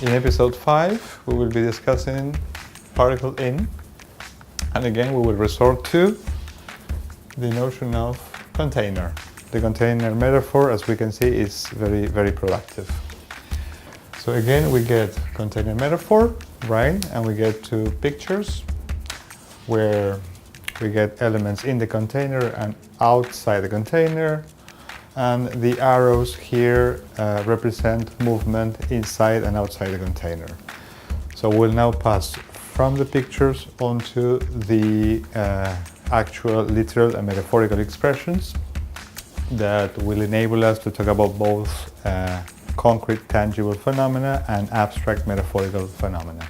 In episode 5, we will be discussing particle in, and again we will resort to the notion of container. The container metaphor, as we can see, is very, very productive. So again, we get container metaphor, right? And we get two pictures where we get elements in the container and outside the container. And the arrows here represent movement inside and outside the container. So we'll now pass from the pictures onto the actual literal and metaphorical expressions that will enable us to talk about both concrete, tangible phenomena and abstract metaphorical phenomena.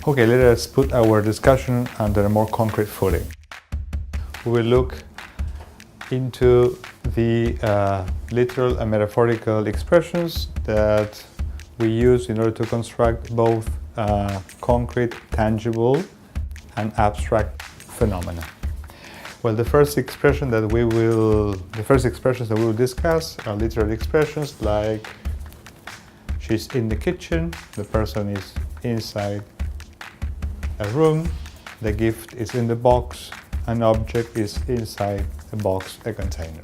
Okay, let us put our discussion under a more concrete footing. We will look into the literal and metaphorical expressions that we use in order to construct both concrete, tangible, and abstract phenomena. Well, the first expressions that we will discuss are literal expressions like she's in the kitchen, the person is inside a room, the gift is in the box, an object is inside a box, a container.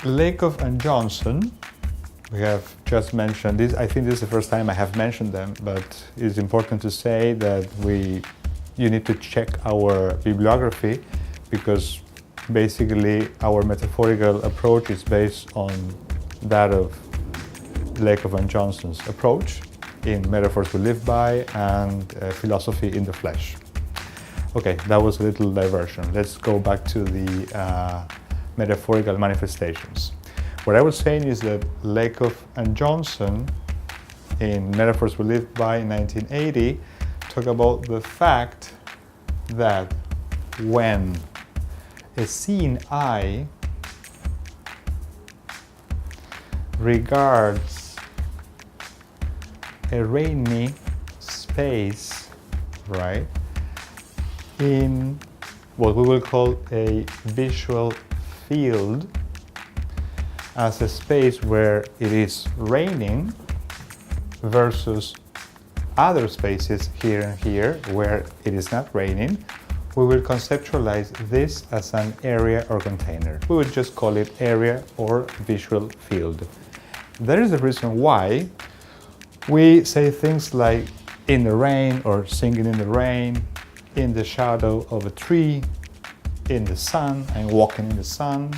Lakoff and Johnson, we have just mentioned this. I think this is the first time I have mentioned them, but it's important to say that you need to check our bibliography, because basically our metaphorical approach is based on that of Lakoff and Johnson's approach in Metaphors We Live By and Philosophy in the Flesh. Okay, that was a little diversion. Let's go back to the metaphorical manifestations. What I was saying is that Lakoff and Johnson in Metaphors We Live By in 1980 talk about the fact that when a seeing eye regards a rainy space, right, in what we will call a visual field as a space where it is raining versus other spaces here and here where it is not raining, we will conceptualize this as an area or container. We would just call it area or visual field. That is the reason why we say things like in the rain or singing in the rain, in the shadow of a tree, in the sun, I'm walking in the sun,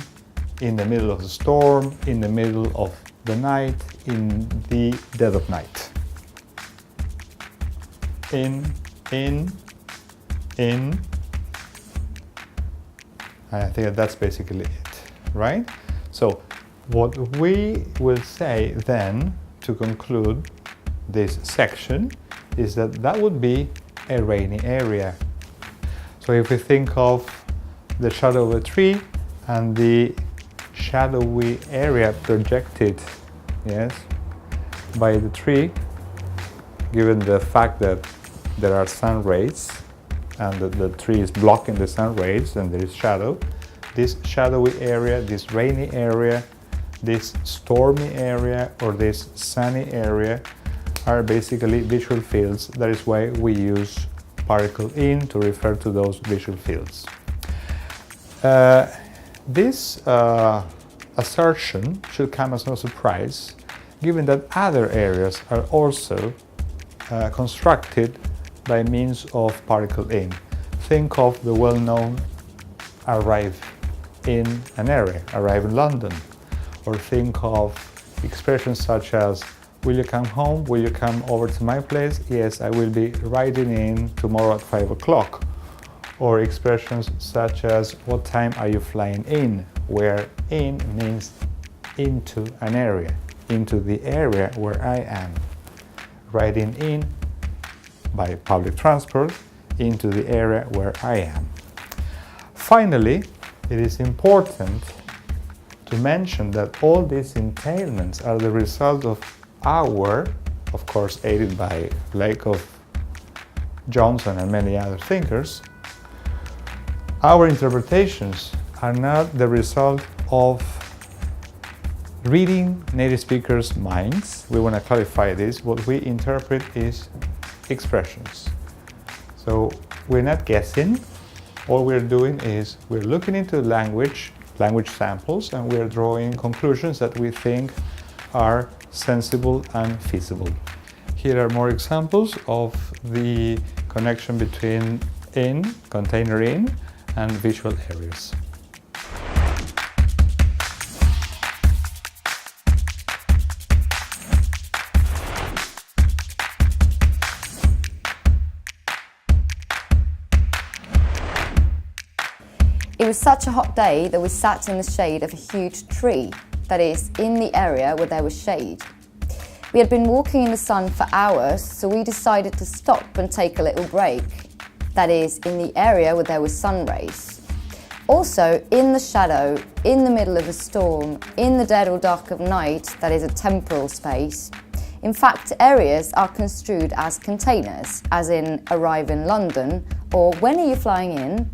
in the middle of the storm, in the middle of the night, in the dead of night. In. I think that's basically it, right? So what we will say then to conclude this section is that that would be a rainy area. So if we think of the shadow of a tree and the shadowy area projected, yes, by the tree, given the fact that there are sun rays and that the tree is blocking the sun rays and there is shadow, this shadowy area, this rainy area, this stormy area or this sunny area are basically visual fields. That is why we use particle in to refer to those visual fields. This assertion should come as no surprise, given that other areas are also constructed by means of particle in. Think of the well-known arrive in an area, arrive in London, or think of expressions such as will you come home, will you come over to my place, yes, I will be riding in tomorrow at 5 o'clock, or expressions such as what time are you flying in, where in means into an area, into the area where I am, riding in by public transport into the area where I am. Finally, it is important to mention that all these entailments are the result of our, of course aided by Lakoff, Johnson and many other thinkers, our interpretations are not the result of reading native speakers' minds, we want to clarify this. What we interpret is expressions. So we're not guessing. All we're doing is we're looking into language samples, and we're drawing conclusions that we think are sensible and feasible. Here are more examples of the connection between in, container in, and visual areas. It was such a hot day that we sat in the shade of a huge tree, that is, in the area where there was shade. We had been walking in the sun for hours, so we decided to stop and take a little break, that is, in the area where there was sun rays. Also, in the shadow, in the middle of a storm, in the dead or dark of night, that is a temporal space. In fact, areas are construed as containers, as in arrive in London, or when are you flying in?